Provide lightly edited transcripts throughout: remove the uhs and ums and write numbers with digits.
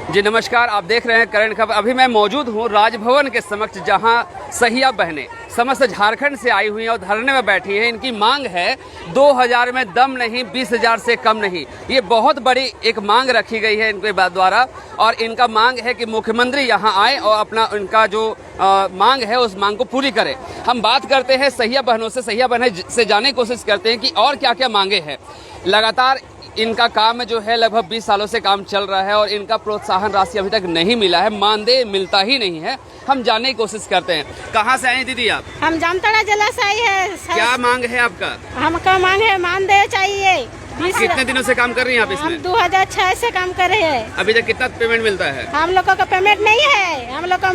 जी नमस्कार, आप देख रहे हैं करंट खबर। अभी मैं मौजूद हूँ राजभवन के समक्ष, जहाँ सहिया बहनें समस्त झारखंड से आई हुई हैं और धरने में बैठी हैं। इनकी मांग है 2000 में दम नहीं, 20,000 से कम नहीं। ये बहुत बड़ी एक मांग रखी गई है इनके द्वारा, और इनका मांग है कि मुख्यमंत्री यहाँ आए और अपना इनका जो मांग है उस मांग को पूरी करें। हम बात करते हैं सहिया बहनों से, सहिया बहनें से जानने की कोशिश करते हैं कि और क्या क्या मांगे हैं। लगातार इनका काम जो है लगभग 20 सालों से काम चल रहा है और इनका प्रोत्साहन राशि अभी तक नहीं मिला है, मानदेय मिलता ही नहीं है। हम जानने की कोशिश करते हैं। कहाँ से आए दीदी आप? हम जामताड़ा जिला से आई है। क्या मांग है आपका? हमका मांग है मानदेय चाहिए। कितने दिनों से काम कर रही हैं आप इसमें? हम 2006 से काम कर रहे हैं। अभी तक कितना पेमेंट मिलता है? हम लोगों का पेमेंट नहीं है। हम लोग का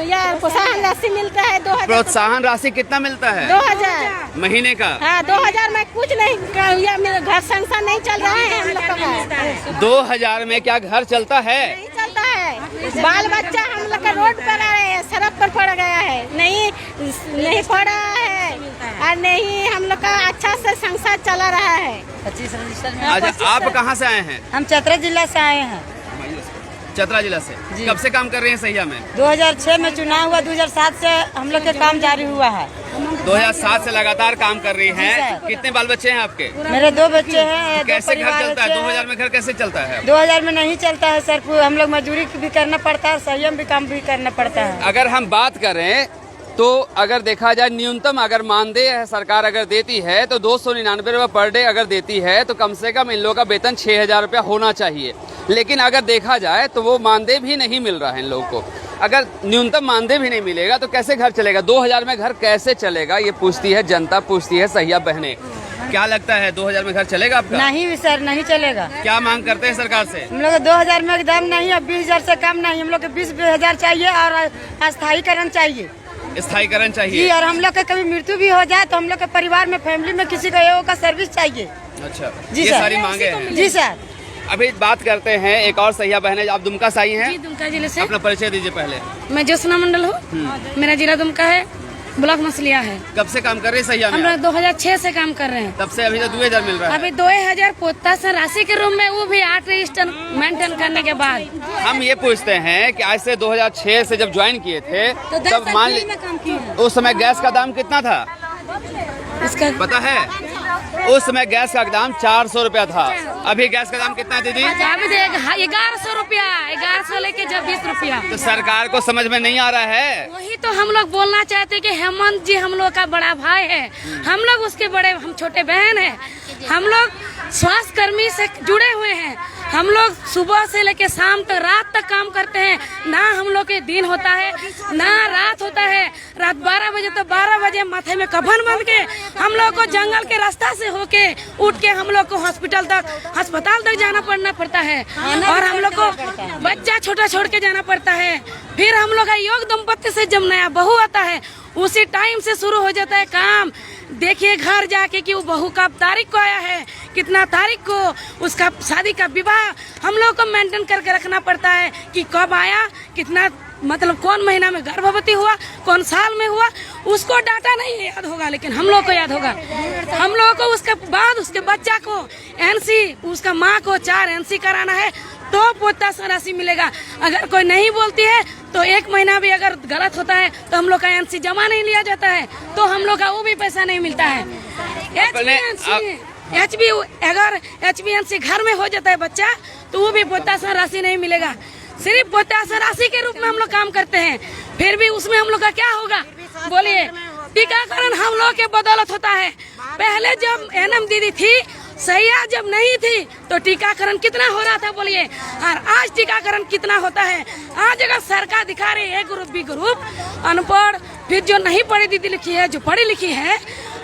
यह प्रोत्साहन राशि मिलता है 2000। प्रोत्साहन राशि कितना मिलता है? 2000 महीने का? हाँ, 2000 में कुछ नहीं, घर संसार नहीं चल रहा है हम लोग का। 2000 में क्या घर चलता है? नहीं चलता है। बाल बच्चा हम लोग का रोड पर आ रहे हैं, सड़क पर पड़ गया है, नहीं पड़ रहा है और नहीं हम लोग का अच्छा से संसार चला रहा है। 25 रजिस्टर में। अच्छा, आप कहाँ से आए हैं? हम चतरा जिला से आए हैं। चतरा जिला से। कब से काम कर रहे हैं सहिया में? 2006 में चुनाव हुआ, 2007 से हम लोग के काम जारी हुआ है। 2007 से लगातार काम कर रही हैं। कितने बाल बच्चे हैं आपके? मेरे 2 बच्चे हैं। कैसे घर चलता है? 2000 में घर कैसे चलता है? 2000 में नहीं चलता है सर, हम लोग मजदूरी भी करना पड़ता है, संयम भी काम भी करना पड़ता है। अगर हम बात करें तो अगर देखा जाए न्यूनतम अगर मानदेय है सरकार अगर देती है तो 299 रुपये पर डे अगर देती है तो कम से कम इन लोगों का वेतन 6000 रुपया होना चाहिए। लेकिन अगर देखा जाए तो वो मानदेय भी नहीं मिल रहा है इन लोगों को। अगर न्यूनतम मानदेय भी नहीं मिलेगा तो कैसे घर चलेगा? 2000 में घर कैसे चलेगा, ये पूछती है जनता, पूछती है सहिया बहनें। क्या लगता है 2000 में घर चलेगा आपका? नहीं सर, नहीं चलेगा। क्या मांग करते हैं सरकार से? हम लोग 2000 में एकदम नहीं, अब 20,000 से कम नहीं। हम लोग को 20,000 चाहिए और अस्थायीकरण चाहिए। स्थायीकरण चाहिए जी, और हम लोग का कभी मृत्यु भी हो जाए तो हम लोग के परिवार में, फैमिली में किसी को एओ का सर्विस चाहिए। अच्छा जी ये सर, सारी मांगे हैं। जी सर। अभी बात करते हैं एक और सहिया बहन है। आप दुमका से आई हैं? जी, दुमका जिले से। अपना परिचय दीजिए पहले। मैं ज्योत्सना मंडल हूँ। मेरा जिला दुमका है, ब्लॉक मसलिया है। कब से काम कर रहे हैं सहिया में? हम लोग 2006 से काम कर रहे हैं। तब से अभी तक 2000 मिल रहा है। अभी 2000 प्रोत्साहन राशि के रूप में, वो भी 8 रजिस्टर मेंटेन करने के बाद। हम ये पूछते हैं कि आज से 2006 से जब ज्वाइन किए थे तो तब मान उस समय गैस का दाम कितना था इसका पता है? उस समय गैस का दाम 400 रुपया था। अभी गैस का दाम कितना है दीदी? अभी 1100 रुपया, 1100 लेके जब 20 रुपया। तो सरकार को समझ में नहीं आ रहा है। वही तो हम लोग बोलना चाहते कि हेमंत जी हम लोग का बड़ा भाई है, हम लोग उसके बड़े, हम छोटे बहन है। हम लोग स्वास्थ्य कर्मी से जुड़े हुए हैं। हम लोग सुबह से लेके शाम तक, रात तक काम करते हैं। ना हम लोग के दिन होता है ना रात होता है। रात 12 बजे तो 12 बजे माथे में कफन बांध के हम लोग को जंगल के रास्ता से होके उठ के हम लोग को अस्पताल तक जाना पड़ता है। और हम लोग को बच्चा छोटा छोड़ के जाना पड़ता है। फिर हम लोग का योग दंपत्ति से जब नया बहू आता है उसी टाइम से शुरू हो जाता है काम। देखिए घर जाके कि वो बहू कब तारीख को आया है, कितना तारीख को उसका शादी का विवाह हम लोग को मेंटेन करके रखना पड़ता है कि कब आया, कितना मतलब कौन महीना में गर्भवती हुआ, कौन साल में हुआ। उसको डाटा नहीं याद होगा लेकिन हम लोग को याद होगा। हम लोगों को उसके बाद उसके बच्चा को एनसी, उसका माँ को 4 एनसी कराना है तो प्रोत्साहन राशि मिलेगा। अगर कोई नहीं बोलती है तो 1 महीना भी अगर गलत होता है तो हम लोग का एनसी जमा नहीं लिया जाता है तो हम लोग का वो भी पैसा नहीं मिलता है। अगर HbNC घर में हो जाता है बच्चा तो वो भी प्रोत्साहन राशि नहीं मिलेगा। सिर्फ प्रोत्साहन राशि के रूप में हम लोग काम करते हैं। फिर भी उसमें हम लोग का क्या होगा बोलिए? टीकाकरण हम लोग के बदौलत होता है। पहले जब NM दीदी थी, सहिया जब नहीं थी तो टीकाकरण कितना हो रहा था बोलिए? और आज टीकाकरण कितना होता है? आज अगर सरकार दिखा रही है ग्रुप बी ग्रुप, अनपढ़, फिर जो नहीं पढ़ी दीदी लिखी है, जो पढ़ी लिखी है,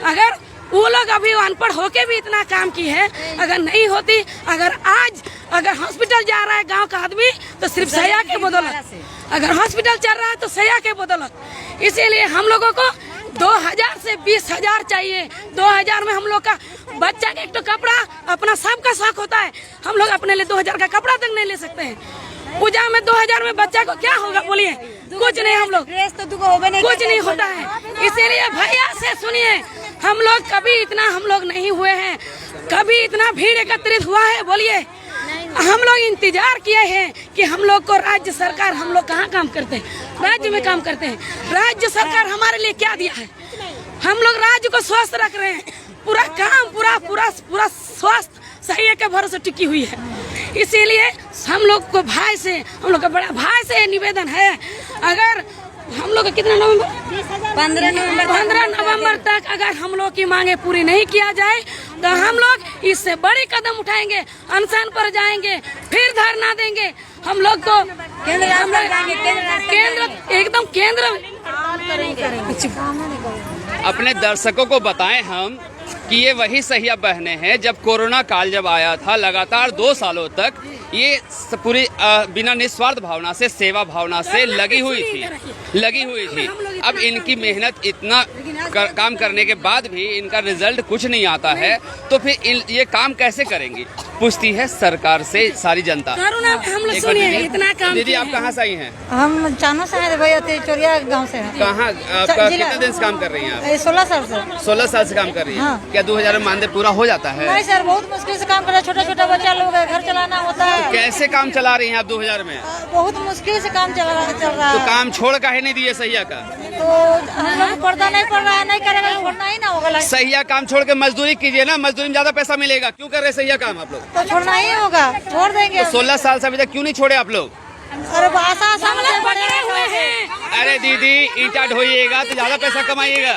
अगर वो लोग अभी अनपढ़ होके भी इतना काम की है, अगर नहीं होती, अगर हॉस्पिटल जा रहा है गांव का आदमी तो सिर्फ सहिया के बदौलत, अगर हॉस्पिटल चल रहा है तो सहिया के बदौलत। इसीलिए हम लोगों को 2000 से 20,000 चाहिए। 2000 में हम लोग का बच्चा का एक तो कपड़ा अपना सबका शौक होता है, हम लोग अपने लिए 2000 का कपड़ा तक नहीं ले सकते हैं। पूजा में 2000 में बच्चा को क्या होगा बोलिए? कुछ नहीं, हम लोग कुछ नहीं होता है। इसीलिए भैया से सुनिए, हम लोग कभी इतना हम लोग नहीं हुए हैं, कभी इतना भीड़ एकत्रित हुआ है बोलिए? हम लोग इंतजार किए हैं कि हम लोग को राज्य सरकार, हम लोग कहाँ काम करते हैं, राज्य में काम करते हैं, राज्य सरकार हमारे लिए क्या दिया है? हम लोग राज्य को स्वस्थ रख रहे हैं, पूरा काम पूरा स्वास्थ्य सही के भरोसे टिकी हुई है। इसीलिए हम लोग को भाई से, हम लोग का बड़ा भाई से निवेदन है, अगर हम लोग कितना नवंबर 15 नवंबर तक अगर हम लोग की मांगे पूरी नहीं किया जाए तो हम लोग इससे बड़ी कदम उठाएंगे, अनशन पर जाएंगे, फिर धरना देंगे। हम लोग को केंद्र अपने दर्शकों को बताएं हम कि ये वही सहिया बहनें हैं जब कोरोना काल जब आया था, लगातार 2 सालों तक ये पूरी बिना निस्वार्थ भावना से, सेवा भावना से लगी हुई थी। अब इनकी मेहनत इतना काम करने के बाद भी इनका रिजल्ट कुछ नहीं आता है, तो फिर ये काम कैसे करेंगी, पूछती है सरकार से सारी जनता। हम लोग सुनिए, इतना काम। दीदी आप कहाँ से आई हैं? हम चानो से हैं भैया, चोरिया गांव से हैं। कहाँ आपका कितने दिन से काम कर रही हैं आप? 16 साल से। 16 साल से काम कर रही हैं। हाँ। क्या 2000 में मानदेय पूरा हो जाता है? नहीं सर, बहुत मुश्किल से काम कर रहे हैं, छोटा बच्चा लोग है, घर चलाना होता है। तो कैसे काम चला रही हैं आप 2000 में? बहुत मुश्किल से काम चल रहा है। तो काम छोड़ काहे नहीं दिए सहिया का? तो हम लोग पर्दा नहीं पड़ रहा है, नहीं करेगा तो छोड़ना ही ना होगा। सहिया काम छोड़ के मजदूरी कीजिए ना, मजदूरी में ज्यादा पैसा मिलेगा। क्यों कर रहे सहिया काम आप लोग? तो छोड़ना ही होगा, छोड़ देंगे। तो 16 साल से अभी तक क्यों नहीं छोड़े आप लोग? अरे आशा पकड़े हुए हैं। अरे दीदी ईंटा ढोइएगा तो ज्यादा पैसा कमाइएगा।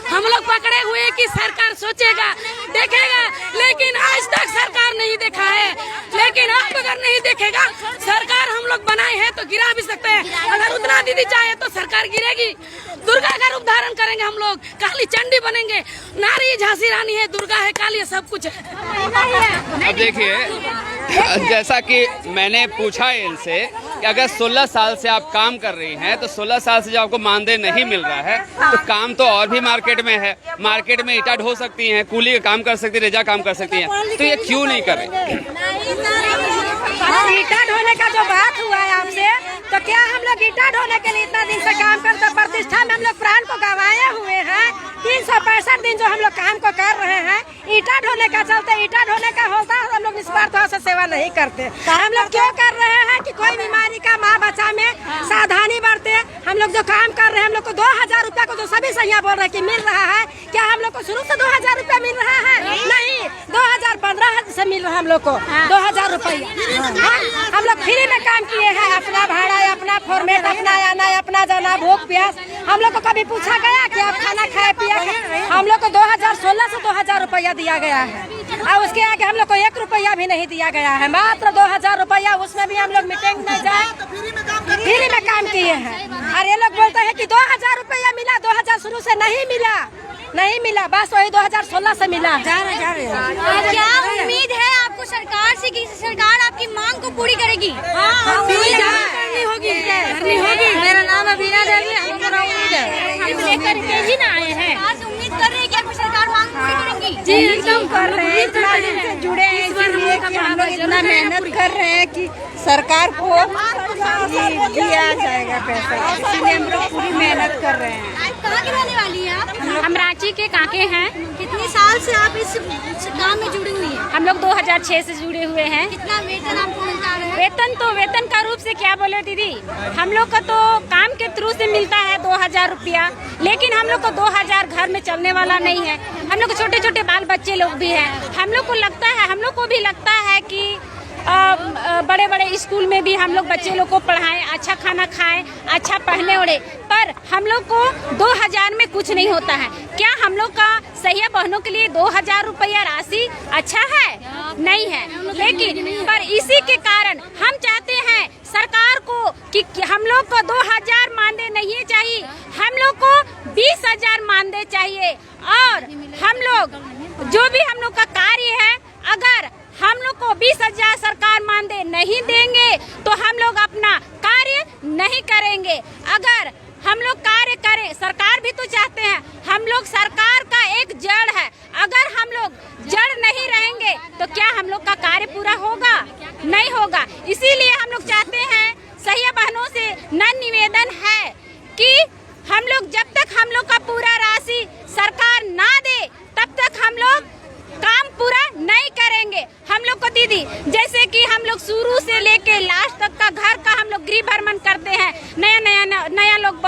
हम लोग पकड़े हुए हैं कि सरकार सोचेगा, देखेगा, लेकिन आज तक सरकार नहीं देखा है। लेकिन अब अगर नहीं देखेगा, सरकार हम लोग बनाए हैं तो गिरा भी सकते हैं। अगर उतना दीदी चाहे तो सरकार गिरेगी। दुर्गा का रूप धारण करेंगे हम लोग, काली चंडी बनेंगे। नारी झांसी रानी है, दुर्गा है, काली है, सब कुछ है। अब देखिए, जैसा कि मैंने पूछा इनसे कि अगर 16 साल से आप काम कर रही हैं तो 16 साल से जब आपको मानदेय नहीं मिल रहा है तो काम तो और भी मार्केट में है। मार्केट में ईंटा ढो सकती हैं, कूली का काम कर सकती हैं, रेजा काम कर सकती हैं, तो ये क्यों नहीं कर रही? ईंटा ढोने का जो बात हुआ है आपसे, तो क्या हम लोग ईंटा ढोने के लिए इतना दिन से काम करते, प्रतिष्ठा में हम लोग प्राण को गंवाए हुए हैं। 365 दिन जो हम लोग काम को कर रहे हैं, ईंटा ढोने का चलते, ईंटा ढोने का होता है, हम लोग निस्वार्थ भाव से सेवा नहीं करते। हम लोग क्यों कर रहे हैं कि कोई बीमारी का माँ बच्चा में सावधानी बरते। हम लोग जो काम कर रहे हैं, हम लोग को 2000 रुपया को जो सभी सैया बोल रहे हैं कि मिल रहा है, क्या हम लोग को शुरू से 2000 रुपया मिल रहा है? नहीं, 2015 से मिल रहा है हम लोग को 2000 रुपया। हम लोग फ्री में काम किए हैं, अपना भाड़ा, अपना फॉर्मेट, अपना आना, अपना जाना, भूख प्यास। हम लोग को कभी पूछा गया कि आप खाना खाए पिया? हम लोग को 2016 से 2000 रुपया दिया गया है, और उसके आगे हम लोग को 1 रुपया भी नहीं दिया गया है, मात्र 2000 रुपया। उसमें भी हम लोग मीटिंग नहीं जाए, फ्री में काम किए हैं। और ये लोग बोलते हैं कि 2000 रुपया मिला, 2000 शुरू से नहीं मिला, बस वही 2016 से मिला। क्या उम्मीद है आपको सरकार से कि सरकार आपकी मांग को पूरी करेगी? करनी होगी। मेरा नाम अबीना देवी, हमको उम्मीद है। हम लेकर के ही ना आए हैं, उम्मीद कर रहे हैं कि आपकी सरकार मांग पूरी करेगी। जी एकदम कर रहे हैं, इतना दिन से जुड़े हैं, इसलिए कि हम लोग इतना मेहनत कर रहे हैं कि सरकार को दिया जाएगा पैसा, इसलिए हम लोग पूरी मेहनत कर रहे हैं। आप कहाँ की रहने वाली हैं? हम रांची के काके हैं। कितने साल से आप इस काम में जुड़ी हुई हैं? हम लोग 2006 से जुड़े हुए हैं। कितना वेतन आपको मिलता है? वेतन का रूप से क्या बोले दीदी, हम लोग को तो काम के थ्रू से मिलता है 2000 रुपया, लेकिन हम लोग को 2000 घर में चलने वाला नहीं है। हम लोग छोटे छोटे बाल बच्चे लोग भी हैं। हम लोग को भी लगता है कि बड़े बड़े स्कूल में भी हम लोग बच्चे लोग को पढ़ाएं, अच्छा खाना खाएं, अच्छा पहने ओढ़े, पर हम लोग को 2000 में कुछ नहीं होता है। क्या हम लोग का सहिया बहनों के लिए 2000 रुपया राशि अच्छा है? नहीं है। लेकिन पर इसी के कारण हम चाहते हैं सरकार को कि हम लोग को 2000 मानदेय नहीं चाहिए, हम लोग को 20,000 मानदेय चाहिए। और हम लोग जो भी हम लोग का कार्य है, अगर हम लोग को 20,000 सरकार मानदेय नहीं देंगे तो हम लोग अपना कार्य नहीं करेंगे। अगर हम लोग कार्य करें, सरकार भी तो चाहते हैं, हम लोग सरकार का एक जड़ है, अगर हम लोग जड़ नहीं रहेंगे तो क्या हम लोग का कार्य पूरा होगा? नहीं होगा। इसीलिए हम लोग चाहते हैं, सहिया बहनों से नम्र निवेदन है कि हम लोग जब तक हम लोग का पूरा राशि सरकार ना दे, तब तक हम लोग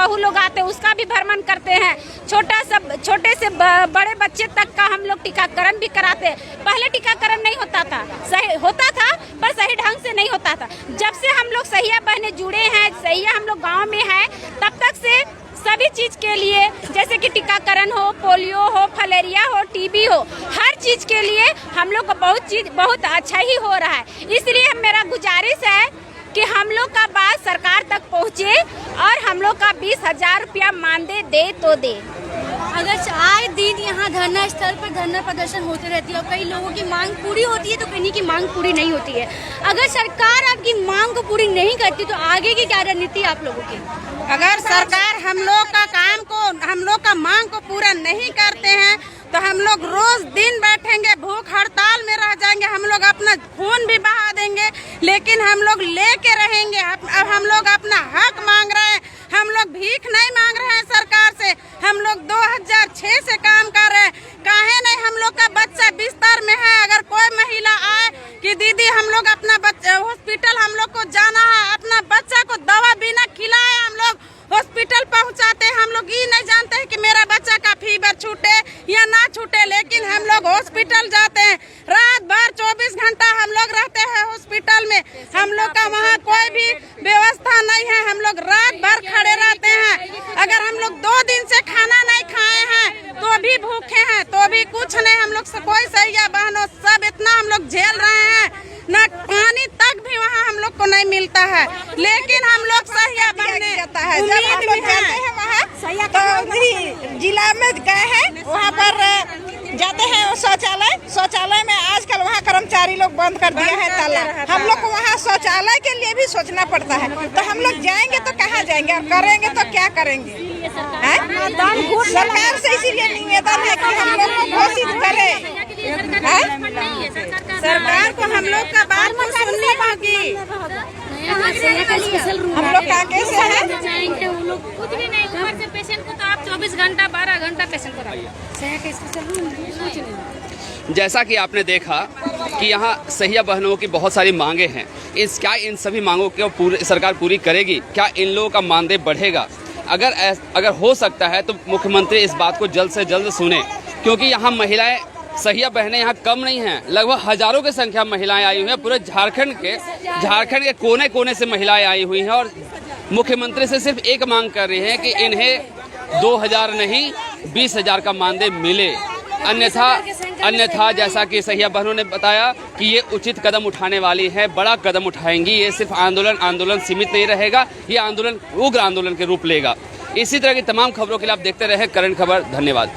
बहू लोग आते हैं उसका भी भ्रमण करते हैं। छोटे से बड़े बच्चे तक का हम लोग टीकाकरण भी कराते हैं। पहले टीकाकरण नहीं होता था, सही होता था पर सही ढंग से नहीं होता था। जब से हम लोग सहिया बहनें जुड़े हैं, सहिया हम लोग गाँव में हैं, तब तक से सभी चीज के लिए जैसे कि टीकाकरण हो, पोलियो हो, फलेरिया हो, टीबी हो, हर चीज के लिए हम लोग को बहुत अच्छा ही हो रहा है। इसलिए मेरा गुजारिश है कि हम लोग का बात सरकार तक पहुँचे और हम लोग का 20,000 रुपया मानदेय दे तो दे। अगर आए दिन यहाँ धरना स्थल पर धरना प्रदर्शन होते रहती है और कई लोगों की मांग पूरी होती है तो कहीं की मांग पूरी नहीं होती है। अगर सरकार आपकी मांग को पूरी नहीं करती तो आगे की क्या रणनीति आप लोगों की? अगर सरकार हम लोग का मांग को पूरा नहीं करते हैं तो हम लोग रोज दिन बैठेंगे, भूख हड़ताल में रह जाएंगे, हम लोग अपना खून भी बहा देंगे, लेकिन हम लोग लेके रहेंगे। अब हम लोग अपना हक मांग रहे हैं, हम लोग भीख नहीं मांग रहे हैं सरकार से। हम लोग 2006 से काम कर रहे हैं, काहे नहीं हम लोग का बच्चा बिस्तर में है। अगर कोई महिला आए कि दीदी हम लोग अपना बच्चा हॉस्पिटल हम लोग को जाना है, अपना बच्चा को दवा बिना खिलाए हम लोग हॉस्पिटल पहुंचाते हैं। हम लोग ये नहीं जानते हैं कि मेरा बच्चा का फीवर छूटे या ना छूटे, लेकिन हम लोग हॉस्पिटल जाते हैं। रात भर 24 घंटा हम लोग रहते हैं हॉस्पिटल में। हम लोग का वहाँ कोई भी व्यवस्था नहीं है, हम लोग रात भर खड़े रहते हैं। अगर हम लोग 2 दिन से खाना नहीं खाए हैं तो भी भूखे हैं, तो भी कुछ नहीं। हम लोग से कोई सहिया बहनों सब इतना हम लोग झेल रहे हैं, न पानी तक भी वहाँ हम लोग को नहीं मिलता है, लेकिन हम लोग सहिया बहने जब हम लोग जाते हैं वहाँ तो जिला में गए हैं, वहाँ पर जाते हैं शौचालय में आजकल वहाँ कर्मचारी लोग बंद कर दिया है ताला। हम लोग को वहाँ शौचालय के लिए भी सोचना पड़ता है, तो हम लोग जाएंगे तो कहाँ जाएंगे और करेंगे तो क्या करेंगे? सरकार से इसीलिए निवेदन है कि हम लोग को घोषित करे। सरकार को हम लोग का बात को सुननी होगी। हम लोग कांके से हैं, जाएंगे वो लोग कुछ भी नहीं। ऊपर से पेशेंट को तो आप 24 घंटा 12 घंटा पेशेंट कराइए। जैसा कि आपने देखा कि यहाँ सहिया बहनों की बहुत सारी मांगे हैं। क्या इन सभी मांगों को सरकार पूरी करेगी? क्या इन लोगों का मानदेय बढ़ेगा? अगर हो सकता है तो मुख्यमंत्री इस बात को जल्द से जल्द सुने, क्योंकि यहाँ महिलाएं सहिया बहनें यहाँ कम नहीं हैं, लगभग हजारों की संख्या महिलाएं आई हुई हैं। पूरे झारखंड के कोने कोने से महिलाएं आई हुई हैं और मुख्यमंत्री से सिर्फ एक मांग कर रही हैं कि इन्हें 2,000 नहीं 20,000 का मानदेय मिले। अन्यथा जैसा कि सहिया बहनों ने बताया कि ये उचित कदम उठाने वाली है, बड़ा कदम उठाएंगी। ये सिर्फ आंदोलन सीमित नहीं रहेगा, ये आंदोलन उग्र आंदोलन के रूप लेगा। इसी तरह की तमाम खबरों के लिए आप देखते रहे करंट खबर। धन्यवाद।